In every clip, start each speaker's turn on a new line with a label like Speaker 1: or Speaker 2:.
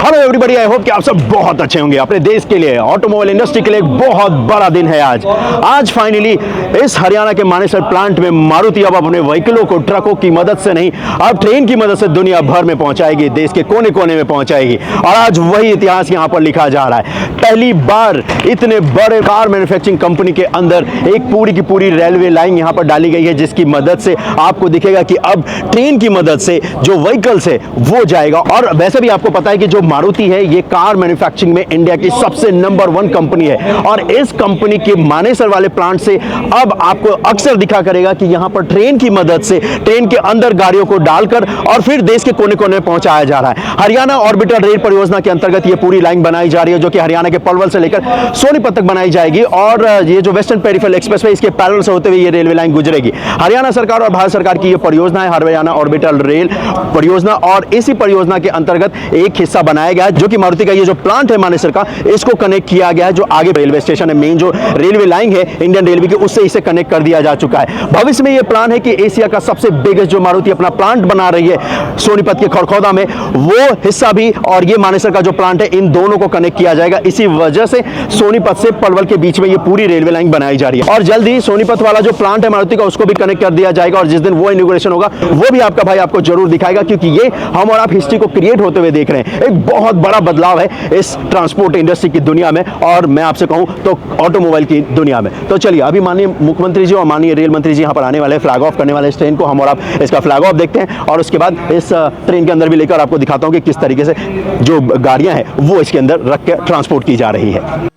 Speaker 1: Hello everybody, I hope कि आप सब बहुत अच्छे होंगे। अपने देश के लिए, ऑटोमोबाइल इंडस्ट्री के लिए एक बहुत बड़ा दिन है आज फाइनली इस हरियाणा के मानेसर प्लांट में मारुति अब अपने व्हीकलों को ट्रकों की मदद से नहीं, अब ट्रेन की मदद से दुनिया भर में पहुंचाएगी, देश के कोने कोने में पहुंचाएगी। और आज वही इतिहास यहां पर लिखा जा रहा है। पहली बार इतने बड़े कार मैन्युफैक्चरिंग कंपनी के अंदर एक पूरी की पूरी रेलवे लाइन यहां पर डाली गई है, जिसकी मदद से आपको दिखेगा कि अब ट्रेन की मदद से जो व्हीकल्स है वो जाएगा। और वैसे भी आपको पता है कि जो मारुति है ये कार मैन्युफैक्चरिंग में इंडिया की सबसे नंबर 1 कंपनी है, और इस कंपनी के मानेसर वाले प्लांट से अब आपको अक्सर दिखा करेगा कि यहां पर ट्रेन की मदद से ट्रेन के अंदर गाड़ियों को डालकर और फिर देश के कोने कोने में पहुंचाया जा रहा है। हरियाणा ऑर्बिटर रेल परियोजना के अंतर्गत ये पूरी लाइन बनाई जा रही है, जो कि हरियाणा के पलवल से लेकर सोनीपत तक बनाई जाएगी। और ये जो वेस्टर्न पेरिफेरल एक्सप्रेसवे इसके पैरेलल से होते हुए ये रेलवे लाइन गुजरेगी। हरियाणा सरकार और भारत सरकार की ये परियोजना है, हरियाणा ऑर्बिटल रेल परियोजना, और इसी परियोजना के अंतर्गत एक हिस्सा बनाया गया है, जो कि मारुति का ये जो प्लांट है मानेसर का, इसको कनेक्ट किया गया है। जो आगे रेलवे स्टेशन है, मेन जो रेलवे लाइन है इंडियन रेलवे की, उससे इसे कनेक्ट कर दिया जा चुका है। भविष्य में ये प्लान है कि एशिया का सबसे बिगेस्ट जो मारुति अपना प्लांट बना रही है सोनीपत के खड़खौदा में, वो हिस्सा भी और ये मानेसर का जो प्लांट है, इन दोनों को कनेक्ट किया जाएगा। इसी वजह से सोनीपत से पलवल के बीच में ये पूरी रेलवे लाइन बनाई जा रही है। और जल्द ही सोनीपत वाला जो प्लांट है मारुति का, उसको भी कनेक्ट कर दिया जाएगा। और जिस दिन वो इनॉग्रेशन होगा वो भी आपका भाई आपको जरूर दिखाएगा, क्योंकि ये हम और आप हिस्ट्री को क्रिएट होते हुए देख रहे हैं। एक बहुत बड़ा बदलाव है इस ट्रांसपोर्ट इंडस्ट्री की दुनिया में, और मैं आपसे कहूं तो ऑटोमोबाइल की दुनिया में। तो चलिए, अभी माननीय मुख्यमंत्री जी और माननीय रेल मंत्री जी यहाँ पर आने वाले, फ्लैग ऑफ करने वाले इस ट्रेन को। हम और आप इसका फ्लैग ऑफ देखते हैं, और उसके बाद इस ट्रेन के अंदर भी लेकर आपको दिखाता हूँ कि किस तरीके से जो गाड़ियां हैं वो इसके अंदर रख के ट्रांसपोर्ट की जा रही है।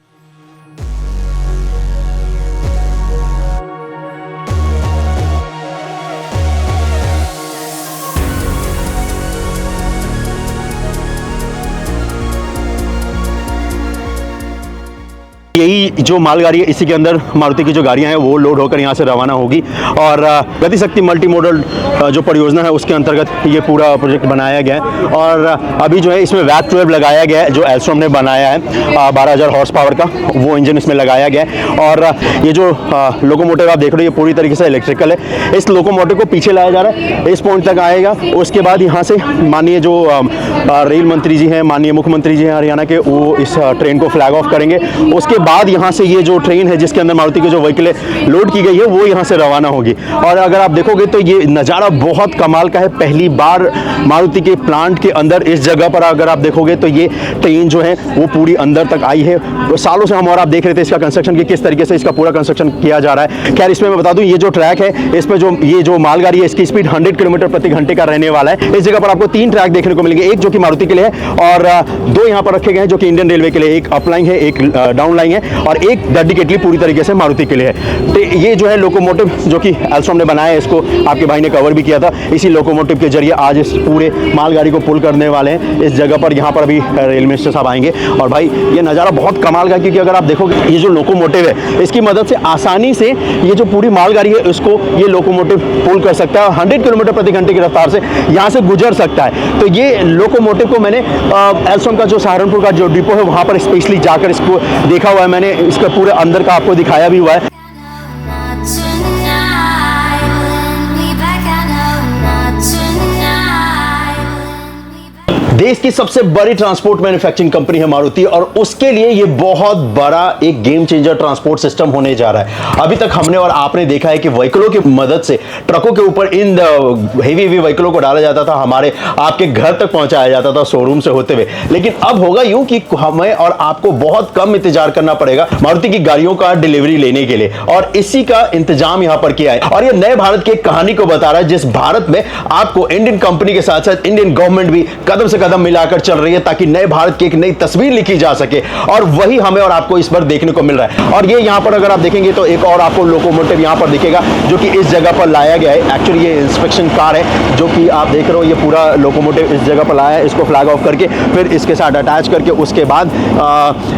Speaker 1: यही जो मालगाड़ी है, इसी के अंदर मारुति की जो गाड़ियां हैं वो लोड होकर यहाँ से रवाना होगी। और गति शक्ति मल्टी मॉडल जो परियोजना है उसके अंतर्गत ये पूरा प्रोजेक्ट बनाया गया है। और अभी जो है इसमें वैक 12 लगाया गया है, जो एल्स्ट्रॉम ने बनाया है, 12,000 हॉर्स पावर का वो इंजन इसमें लगाया गया है। और ये जो लोकोमोटिव आप देख रहे हो, ये पूरी तरीके से इलेक्ट्रिकल है। इस लोकोमोटिव को पीछे लाया जा रहा है, इस पॉइंट तक आएगा। उसके बाद यहाँ से माननीय जो रेल मंत्री जी हैं, माननीय मुख्यमंत्री जी हैं हरियाणा के, वो इस ट्रेन को फ्लैग ऑफ करेंगे। उसके बाद यहाँ से ये जो ट्रेन है जिसके अंदर मारुति की जो व्हीकल लोड की गई है वो यहाँ से रवाना होगी। और अगर आप देखोगे तो ये नज़ारा बहुत कमाल का है। पहली बार मारुति के प्लांट के अंदर इस जगह पर अगर आप देखोगे तो ये ट्रेन जो है वो पूरी अंदर तक आई है। सालों से हम और आप देख रहे थे इसका कंस्ट्रक्शन, की किस तरीके से इसका पूरा कंस्ट्रक्शन किया जा रहा है। खैर, इसमें मैं बता दूं, ये जो ट्रैक है, इस पर ये जो मालगाड़ी है, इसकी स्पीड 100 किलोमीटर प्रति घंटे का रहने वाला है। इस जगह पर आपको 3 ट्रैक देखने को मिलेंगे, एक जो कि मारुति के लिए है और 2 यहाँ पर रखे गए हैं जो कि इंडियन रेलवे के लिए, एक अप लाइन है, एक डाउन लाइन है, और एक डेडिकेटली पूरी तरीके से मारुति के लिए है। तो ये जो है लोकोमोटिव जो कि एल्स्ट्रॉम ने बनाया है, इसको आपके भाई ने कवर भी किया था। इसी लोकोमोटिव के जरिए आज इस पूरे मालगाड़ी को पुल करने वाले हैं इस जगह पर। यहाँ पर अभी रेल मिनिस्टर साहब आएंगे। और भाई ये नज़ारा बहुत कमाल का, क्योंकि अगर आप देखोगे ये जो लोकोमोटिव है, इसकी मदद से आसानी से ये जो पूरी मालगाड़ी है उसको ये लोकोमोटिव पुल कर सकता है, 100 किलोमीटर प्रति घंटे की रफ्तार से यहाँ से गुजर सकता है। तो ये लोकोमोटिव को मैंने एल्स्ट्रॉम का जो सहारनपुर का जो डिपो है वहाँ पर स्पेशली जाकर इसको देखा हुआ है, मैंने इसका पूरे अंदर का आपको दिखाया भी हुआ है। देश की सबसे बड़ी ट्रांसपोर्ट मैन्युफैक्चरिंग कंपनी है मारुति, और उसके लिए ये बहुत बड़ा एक गेम चेंजर ट्रांसपोर्ट सिस्टम होने जा रहा है। अभी तक हमने और आपने देखा है कि व्हीकलों की मदद से ट्रकों के ऊपर इन हेवी व्हीकलों को डाला जाता था, हमारे आपके घर तक पहुंचाया जाता था शोरूम से होते हुए। लेकिन अब होगा यूं कि हमें और आपको बहुत कम इंतजार करना पड़ेगा मारुति की गाड़ियों का डिलीवरी लेने के लिए, और इसी का इंतजाम यहां पर किया है। और ये नए भारत की कहानी को बता रहा है, जिस भारत में आपको इंडियन कंपनी के साथ साथ इंडियन गवर्नमेंट भी कदम से कदम मिलाकर चल रही है, ताकि नए भारत की एक नई तस्वीर लिखी जा सके। और वही हमें और आपको इस बार देखने को मिल रहा है। और ये यहाँ पर अगर आप देखेंगे तो एक और आपको लोकोमोटिव यहाँ पर दिखेगा, जो कि इस जगह पर लाया गया है। एक्चुअली ये इंस्पेक्शन कार है, जो कि आप देख रहे हो, ये पूरा लोकोमोटिव इस जगह पर लाया है। इसको फ्लैग ऑफ करके फिर इसके साथ अटैच करके उसके बाद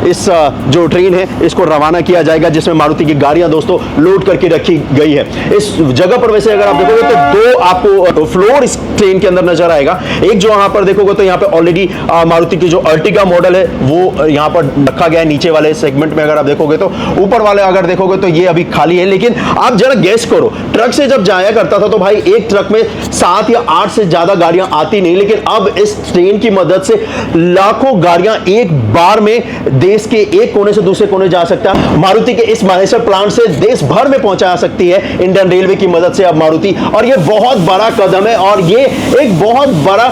Speaker 1: इस जो ट्रेन है इसको रवाना किया जाएगा, जिसमें मारुति की गाड़ियां दोस्तों लोड करके रखी गई है। इस जगह पर वैसे अगर आप देखोगे तो 2 आपको फ्लोर ट्रेन के अंदर नजर आएगा। एक जो यहाँ पर देखोगे तो यहाँ पे ऑलरेडी मारुति की जो अर्टिगा मॉडल है वो यहाँ पर रखा गया है नीचे वाले सेगमेंट में। अगर आप देखोगे तो ऊपर वाले अगर देखोगे तो ये अभी खाली है। लेकिन आप जरा गेस करो, ट्रक से जब जाया करता था तो भाई एक ट्रक में 7 या 8 से ज्यादा गाड़ियां आती नहीं, लेकिन अब इस ट्रेन की मदद से लाखों गाड़ियां एक बार में देश के एक कोने से दूसरे कोने जा सकता है। मारुति के इस मानेसर प्लांट से देश भर में पहुंचा सकती है इंडियन रेलवे की मदद से अब मारुति, और ये बहुत बड़ा कदम है और ये एक बहुत बड़ा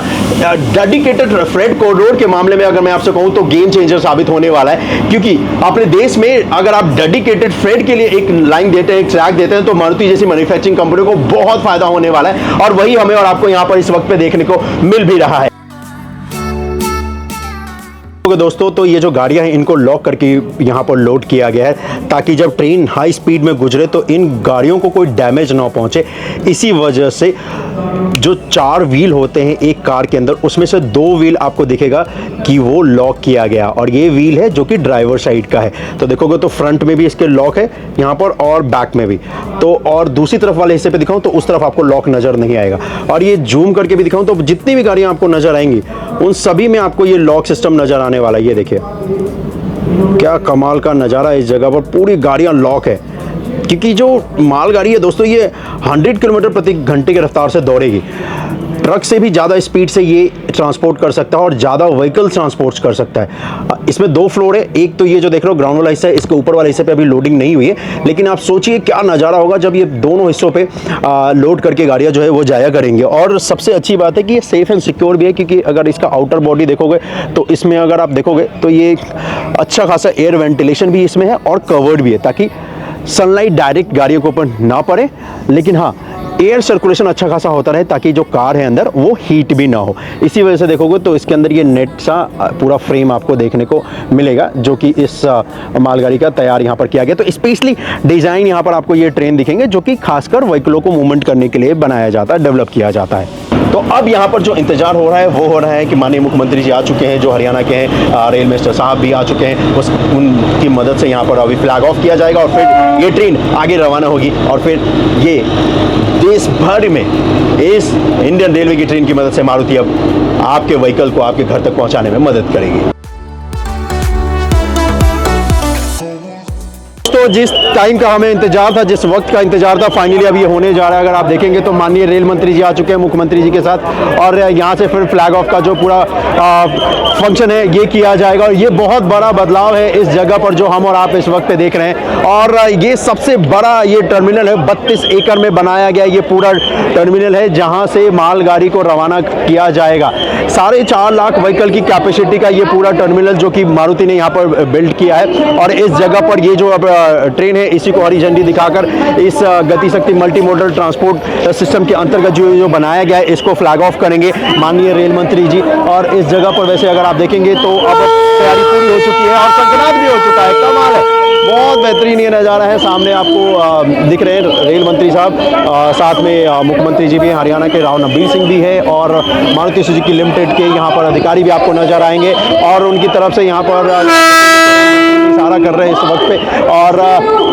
Speaker 1: डेडिकेटेड फ्रेट कॉरिडोर के मामले में अगर मैं आपसे कहूं तो गेम चेंजर साबित होने वाला है। क्योंकि अपने देश में अगर आप डेडिकेटेड फ्रेट के लिए एक लाइन देते हैं, एक ट्रैक देते हैं, तो मारुति जैसी मैन्युफैक्चरिंग कंपनी को बहुत फायदा होने वाला है और वही हमें और आपको यहां पर इस वक्त पे देखने को मिल भी रहा है। दोस्तों तो ये जो गाड़ियां हैं इनको लॉक करके यहाँ पर लोड किया गया है ताकि जब ट्रेन हाई स्पीड में गुजरे तो इन गाड़ियों को कोई डैमेज ना पहुंचे। इसी वजह से जो 4 व्हील होते हैं एक कार के अंदर, उसमें से 2 व्हील आपको दिखेगा कि वो लॉक किया गया और ये व्हील है जो कि ड्राइवर साइड का है। तो देखोगे तो फ्रंट में भी इसके लॉक है यहाँ पर और बैक में भी। तो और दूसरी तरफ वाले हिस्से पे दिखाऊं तो उस तरफ आपको लॉक नजर नहीं आएगा। और ये जूम करके भी दिखाऊं तो जितनी भी गाड़ियां आपको नजर आएंगी उन सभी में आपको ये लॉक सिस्टम नजर आने वाला है। ये देखिए क्या कमाल का नज़ारा है, इस जगह पर पूरी गाड़ियां लॉक है। क्योंकि जो मालगाड़ी है दोस्तों ये 100 किलोमीटर प्रति घंटे की रफ्तार से दौड़ेगी। ट्रक से भी ज़्यादा स्पीड से ये ट्रांसपोर्ट कर सकता है और ज़्यादा व्हीकल ट्रांसपोर्ट कर सकता है। इसमें 2 फ्लोर है, एक तो ये जो देख रहे हो ग्राउंड वाला हिस्सा है, इसके ऊपर वाले हिस्से पे अभी लोडिंग नहीं हुई है। लेकिन आप सोचिए क्या नज़ारा होगा जब ये दोनों हिस्सों पे लोड करके गाड़ियाँ जो है वो जाया करेंगे। और सबसे अच्छी बात है कि ये सेफ़ एंड सिक्योर भी है, क्योंकि अगर इसका आउटर बॉडी देखोगे तो इसमें अगर आप देखोगे तो ये अच्छा खासा एयर वेंटिलेशन भी इसमें है और कवर्ड भी है ताकि सनलाइट डायरेक्ट गाड़ियों के ऊपर ना पड़े, लेकिन हाँ एयर सर्कुलेशन अच्छा खासा होता रहे ताकि जो कार है अंदर वो हीट भी ना हो। इसी वजह से देखोगे तो इसके अंदर ये नेट सा पूरा फ्रेम आपको देखने को मिलेगा जो कि इस मालगाड़ी का तैयार यहाँ पर किया गया। तो स्पेशली डिज़ाइन यहाँ पर आपको ये ट्रेन दिखेंगे जो कि खासकर व्हीकलों को मूवमेंट करने के लिए बनाया जाता है, डेवलप किया जाता है। तो अब यहाँ पर जो इंतजार हो रहा है वो हो रहा है कि माननीय मुख्यमंत्री जी आ चुके हैं, जो हरियाणा के हैं, रेल मिनिस्टर साहब भी आ चुके हैं। उनकी मदद से यहाँ पर अभी फ्लैग ऑफ किया जाएगा और फिर ये ट्रेन आगे रवाना होगी और फिर ये देश भर में इस इंडियन रेलवे की ट्रेन की मदद से मारुति अब आपके व्हीकल को आपके घर तक पहुँचाने में मदद करेगी। तो जिस टाइम का हमें इंतजार था, जिस वक्त का इंतजार था, फाइनली अब ये होने जा रहा है। अगर आप देखेंगे तो माननीय रेल मंत्री जी आ चुके हैं मुख्यमंत्री जी के साथ और यहाँ से फिर फ्लैग ऑफ का जो पूरा फंक्शन है ये किया जाएगा। और ये बहुत बड़ा बदलाव है इस जगह पर जो हम और आप इस वक्त पे देख रहे हैं। और ये सबसे बड़ा ये टर्मिनल है, 32 एकड़ में बनाया गया ये पूरा टर्मिनल है जहाँ से मालगाड़ी को रवाना किया जाएगा। 4.5 लाख व्हीकल की कैपेसिटी का ये पूरा टर्मिनल जो कि मारुति ने यहाँ पर बिल्ड किया है। और इस जगह पर ये जो अब ट्रेन है इसी को हरी झंडी दिखाकर इस गति शक्ति मल्टी मॉडल ट्रांसपोर्ट सिस्टम के अंतर्गत जो बनाया गया है इसको फ्लैग ऑफ करेंगे माननीय रेल मंत्री जी। और इस जगह पर वैसे अगर आप देखेंगे तो अब तैयारी पूरी हो चुकी है और संकनाद भी हो चुका है। कमाल है, बहुत बेहतरीन ये नज़ारा है। सामने आपको दिख रहे हैं रेल मंत्री साहब, साथ में मुख्यमंत्री जी भी हैं, हरियाणा के राव नबीर सिंह भी है और मारुति सुजुकी लिमिटेड के यहाँ पर अधिकारी भी आपको नजर आएंगे और उनकी तरफ से यहाँ पर इशारा कर रहे हैं इस वक्त पे। और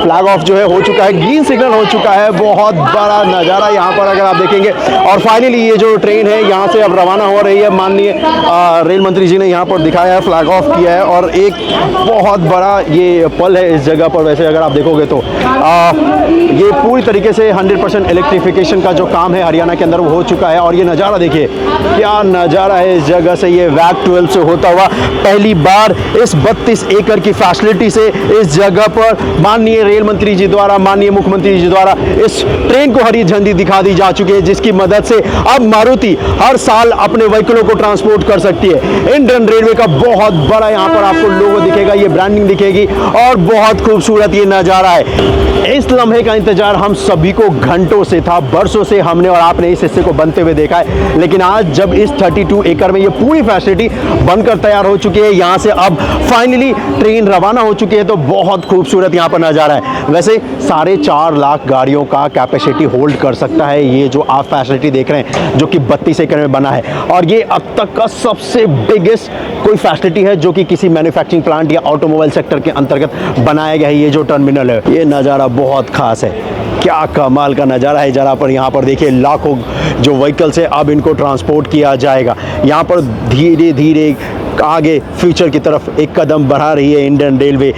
Speaker 1: फ्लैग ऑफ जो है हो चुका है, ग्रीन सिग्नल हो चुका है। बहुत बड़ा नज़ारा यहाँ पर अगर आप देखेंगे। और फाइनली ये जो ट्रेन है यहाँ से अब रवाना हो रही है। माननीय रेल मंत्री जी ने यहाँ पर दिखाया है, फ्लैग ऑफ किया है और एक बहुत बड़ा ये पल है इस जगह पर। वैसे अगर आप देखोगे तो ये पूरी तरीके से 100% इलेक्ट्रिफिकेशन का जो काम है हरियाणा के अंदर वो हो चुका है। और ये नज़ारा देखिए क्या नज़ारा है इस जगह से, ये वैक 12 से होता हुआ पहली बार इस 32 एकड़ की फैसिलिटी से इस जगह पर माननीय रेल मंत्री जी द्वारा, माननीय मुख्यमंत्री जी द्वारा इस ट्रेन को हरी झंडी दिखा दी जा चुकी है, जिसकी मदद से अब मारुति हर साल अपने व्हीकलों को ट्रांसपोर्ट कर सकती है। इंडियन रेलवे का बहुत बड़ा यहाँ पर आपको लोगो दिखेगा, ये ब्रांडिंग दिखेगी और बहुत खूबसूरत ये नज़ारा है। इस लम्हे का इंतजार हम सभी को घंटों से था, बरसों से हमने और आपने इस हिस्से को बनते हुए देखा है। लेकिन आज जब इस 32 एकड़ में ये पूरी फैसिलिटी बनकर तैयार हो चुकी है, यहाँ से अब फाइनली ट्रेन रवाना हो चुकी है, तो बहुत खूबसूरत यहाँ पर नज़ारा है। वैसे 4.5 लाख गाड़ियों का कैपेसिटी होल्ड कर सकता है ये जो आप फैसिलिटी देख रहे हैं, जो कि 32 एकड़ में बना है। और ये अब तक का सबसे बिगेस्ट कोई फैसिलिटी है जो कि किसी मैन्युफैक्चरिंग प्लांट या ऑटोमोबाइल सेक्टर के अंतर्गत बनाया गया है। ये जो टर्मिनल है, ये नज़ारा बहुत खास है। क्या कमाल का नज़ारा है जरा पर यहाँ पर देखिए लाखों जो व्हीकल्स है अब इनको ट्रांसपोर्ट किया जाएगा। यहाँ पर धीरे धीरे आगे फ्यूचर की तरफ एक कदम बढ़ा रही है इंडियन रेलवे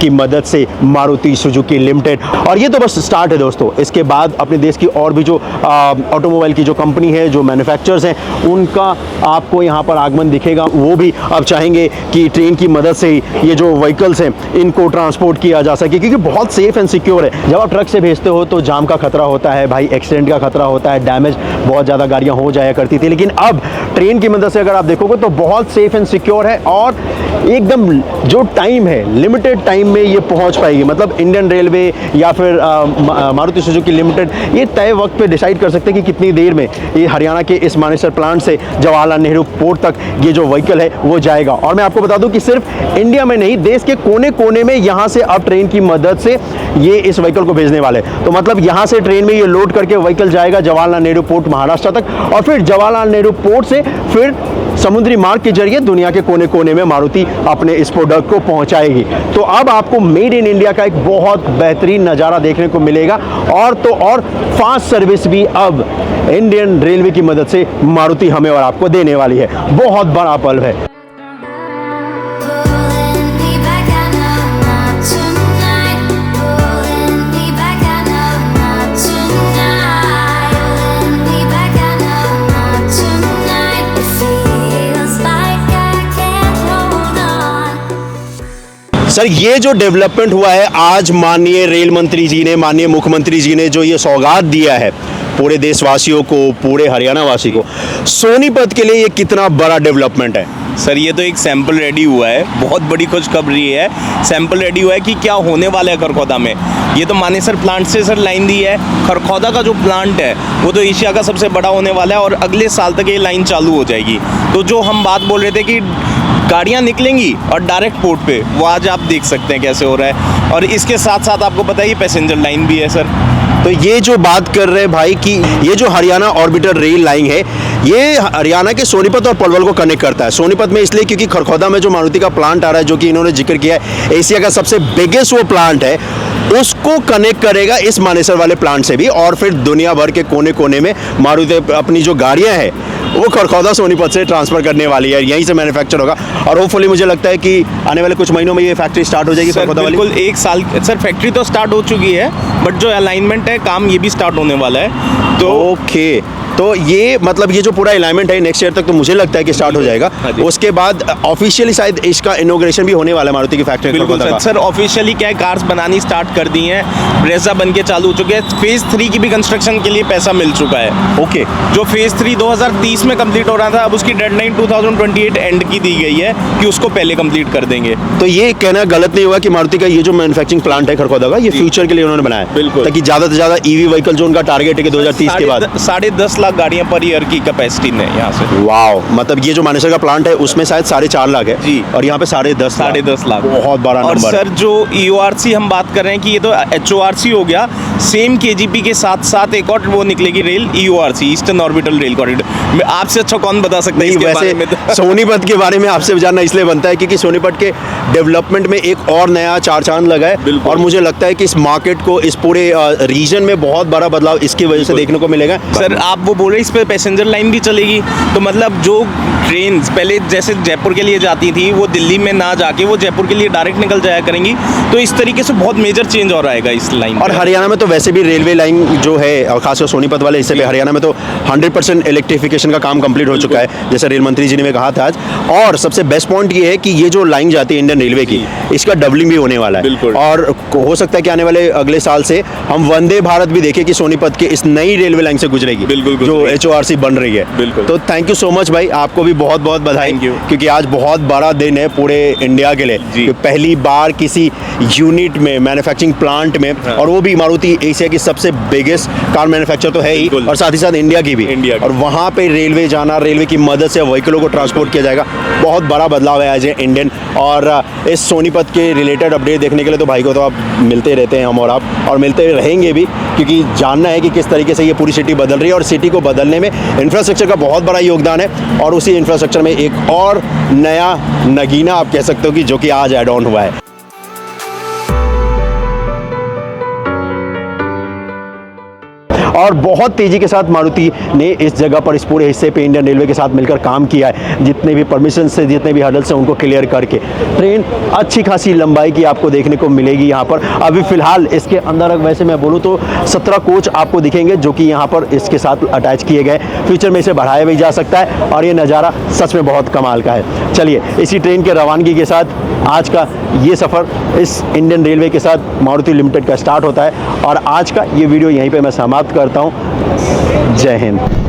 Speaker 1: की मदद से मारुति सुजुकी लिमिटेड। और ये तो बस स्टार्ट है दोस्तों, इसके बाद अपने देश की और भी जो ऑटोमोबाइल की जो कंपनी है, जो मैन्युफैक्चरर्स हैं, उनका आपको यहाँ पर आगमन दिखेगा। वो भी अब चाहेंगे कि ट्रेन की मदद से ये जो व्हीकल्स हैं इनको ट्रांसपोर्ट किया जा सके, क्योंकि बहुत सेफ एंड सिक्योर है। जब आप ट्रक से भेजते हो तो जाम का खतरा होता है भाई, एक्सीडेंट का खतरा होता है, डैमेज बहुत ज़्यादा गाड़ियाँ हो जाया करती थी, लेकिन अब ट्रेन की मदद से अगर आप देखोगे तो बहुत सेफ एंड सिक्योर है और एकदम जो टाइम है लिमिटेड टाइम में ये पहुंच पाएगी। मतलब इंडियन रेलवे या फिर मारुति सुजुकी लिमिटेड ये तय वक्त पे डिसाइड कर सकते हैं कि कितनी देर में ये हरियाणा के इस मानेसर प्लांट से जवाहरलाल नेहरू पोर्ट तक ये जो व्हीकल है वो जाएगा। और मैं आपको बता दूं कि सिर्फ इंडिया में नहीं, देश के कोने कोने में यहाँ से अब ट्रेन की मदद से ये इस व्हीकल को भेजने वाले। तो मतलब यहाँ से ट्रेन में ये लोड करके व्हीकल जाएगा जवाहरलाल नेहरू पोर्ट महाराष्ट्र तक, और फिर जवाहरलाल नेहरू पोर्ट से फिर समुद्री मार्ग के जरिए दुनिया के कोने कोने में मारुति अपने इस प्रोडक्ट को पहुंचाएगी। तो अब आपको मेड इन इंडिया का एक बहुत बेहतरीन नज़ारा देखने को मिलेगा। और तो और फास्ट सर्विस भी अब इंडियन रेलवे की मदद से मारुति हमें और आपको देने वाली है। बहुत बड़ा पल है। सर, ये जो डेवलपमेंट हुआ है आज माननीय रेल मंत्री जी ने, माननीय मुख्यमंत्री जी ने जो ये सौगात दिया है पूरे देशवासियों को, पूरे हरियाणा वासी को, सोनीपत के लिए ये कितना बड़ा डेवलपमेंट है?
Speaker 2: सर ये तो एक सैंपल रेडी हुआ है, बहुत बड़ी खुशखबरी है। सैंपल रेडी हुआ है कि क्या होने वाला है खरखौदा में। ये तो मानेसर प्लांट से सर लाइन दी है। खरखौदा का जो प्लांट है वो तो एशिया का सबसे बड़ा होने वाला है और अगले साल तक ये लाइन चालू हो जाएगी। तो जो हम बात बोल रहे थे कि गाड़ियाँ निकलेंगी और डायरेक्ट पोर्ट पे, वो आज आप देख सकते हैं कैसे हो रहा है। और इसके साथ साथ आपको पता है ये पैसेंजर लाइन भी है सर।
Speaker 1: तो ये जो बात कर रहे हैं भाई कि ये जो हरियाणा ऑर्बिटर रेल लाइन है ये हरियाणा के सोनीपत और पलवल को कनेक्ट करता है। सोनीपत में इसलिए क्योंकि खरखौदा में जो मारुति का प्लांट आ रहा है, जो कि इन्होंने जिक्र किया है एशिया का सबसे बिगेस्ट वो प्लांट है, उसको कनेक्ट करेगा इस मानेसर वाले प्लांट से भी। और फिर दुनिया भर के कोने कोने में मारुति अपनी जो गाड़ियाँ हैं वो खरखौदा सोनीपत से ट्रांसफर करने वाली है, यहीं से मैन्युफैक्चर होगा। और होपफुली मुझे लगता है कि आने वाले कुछ महीनों में ये फैक्ट्री स्टार्ट हो जाएगी खरखौदा वाली।
Speaker 2: बिल्कुल, एक साल सर फैक्ट्री तो स्टार्ट हो चुकी है, बट जो अलाइनमेंट है काम ये भी स्टार्ट होने वाला है। तो
Speaker 1: ओके, तो ये मतलब ये जो पूरा अलाइनमेंट है नेक्स्ट ईयर तक तो मुझे लगता है कि स्टार्ट हो जाएगा। उसके बाद ऑफिशियली शायद इसका इनॉग्रेशन भी होने वाला है मारुति की फैक्ट्री।
Speaker 2: बिल्कुल सर, ऑफिशियली क्या है, कार्स बनानी स्टार्ट कर दी हैं, ब्रेजा बन के चालू हो चुके हैं। फेज 3 की भी कंस्ट्रक्शन के लिए पैसा मिल चुका है।
Speaker 1: ओके,
Speaker 2: जो फेज 3 2030 में कंप्लीट हो रहा था, अब उसकी डेडलाइन 2028 एंड की दी गई है कि उसको पहले कंप्लीट कर देंगे।
Speaker 1: तो ये कहना गलत नहीं हुआ कि मारुति का ये जो मैन्युफैक्चरिंग प्लांट है खरखौदा का, ये फ्यूचर के लिए उन्होंने बनाया है।
Speaker 2: बिल्कुल,
Speaker 1: ताकि ज़्यादा से ज़्यादा ईवी व्हीकल जो उनका टारगेट है कि 2030 के बाद
Speaker 2: 10.5 लाख गाड़ियाँ पर ईयर की कैपेसिटी है यहाँ से।
Speaker 1: वाओ, मतलब ये जो मानेसर का प्लांट है उसमें शायद 4.5 लाख है
Speaker 2: जी,
Speaker 1: और यहाँ पे 10.5 लाख, बहुत बड़ा
Speaker 2: और
Speaker 1: नंबर।
Speaker 2: सर जो EORC हम बात कर रहे हैं कि ये तो HORC हो गया, सेम KGP के साथ साथ एक और वो निकलेगी rail EORC, eastern orbital rail corridor. आपसे अच्छा कौन बता सकता है इसके बारे में?
Speaker 1: सोनीपत के बारे में आपसे जानना इसलिए बनता है क्योंकि सोनीपत के डेवलपमेंट में एक और नया चार चांद लगा है और मुझे लगता है कि इस मार्केट को, इस पूरे रीजन में बहुत बड़ा बदलाव इसकी वजह से देखने को मिलेगा।
Speaker 2: सर आप वो बोल रहे हैं इस पर पैसेंजर लाइन भी चलेगी, तो मतलब जो ट्रेन पहले जैसे जयपुर के लिए जाती थी वो दिल्ली में ना जाके वो जयपुर के लिए डायरेक्ट निकल जाया करेंगी। तो इस तरीके से बहुत मेजर चेंज हो रहेगा इस लाइन।
Speaker 1: और हरियाणा में तो वैसे भी रेलवे लाइन जो है, और खासकर सोनीपत वाले हिस्से पे हरियाणा में तो 100% इलेक्ट्रिफिकेशन का काम कंप्लीट हो चुका है, जैसे रेल मंत्री जी ने कहा था आज। और सबसे बेस्ट पॉइंट ये है कि ये जो लाइन जाती है इंडियन रेलवे की, इसका डबलिंग भी होने वाला है। और हो सकता है कि आने वाले अगले साल से हम वंदे भारत भी देखें कि सोनीपत के इस नई रेलवे लाइन से गुजरेगी, जो HORC बन रही है। तो थैंक यू सो मच भाई, आपको भी बहुत बहुत बधाई, क्योंकि आज बहुत बड़ा दिन है पूरे इंडिया के लिए कि पहली बार किसी यूनिट में, मैन्युफैक्चरिंग प्लांट में, और वो भी मारुति एशिया की सबसे बिगेस्ट कार मैन्युफैक्चर तो है ही, और साथ ही साथ इंडिया की भी, और वहाँ पे रेलवे जाना, रेलवे की मदद से व्हीकलों को ट्रांसपोर्ट किया जाएगा। बहुत बड़ा बदलाव है एज ए इंडियन। और इस सोनीपत के रिलेटेड अपडेट देखने के लिए तो भाई को तो आप मिलते रहते हैं, हम और आप, और मिलते रहेंगे भी, क्योंकि जानना है कि किस तरीके से ये पूरी सिटी बदल रही है। और सिटी को बदलने में इंफ्रास्ट्रक्चर का बहुत बड़ा योगदान है, और उसी इंफ्रास्ट्रक्चर में एक और नया नगीना आप कह सकते हो कि जो कि आज ऐड ऑन हुआ है। और बहुत तेज़ी के साथ मारुति ने इस जगह पर, इस पूरे हिस्से पे इंडियन रेलवे के साथ मिलकर काम किया है। जितने भी परमिशन से, जितने भी हर्डल्स हैं उनको क्लियर करके ट्रेन अच्छी खासी लंबाई की आपको देखने को मिलेगी यहाँ पर। अभी फ़िलहाल इसके अंदर वैसे मैं बोलूँ तो 17 कोच आपको दिखेंगे जो कि यहाँ पर इसके साथ अटैच किए गए। फ्यूचर में इसे बढ़ाया भी जा सकता है और ये नज़ारा सच में बहुत कमाल का है। चलिए इसी ट्रेन के रवानगी के साथ आज का ये सफ़र इस इंडियन रेलवे के साथ मारुति लिमिटेड का स्टार्ट होता है और आज का ये वीडियो यहीं पे मैं समाप्त करता हूँ। जय हिंद।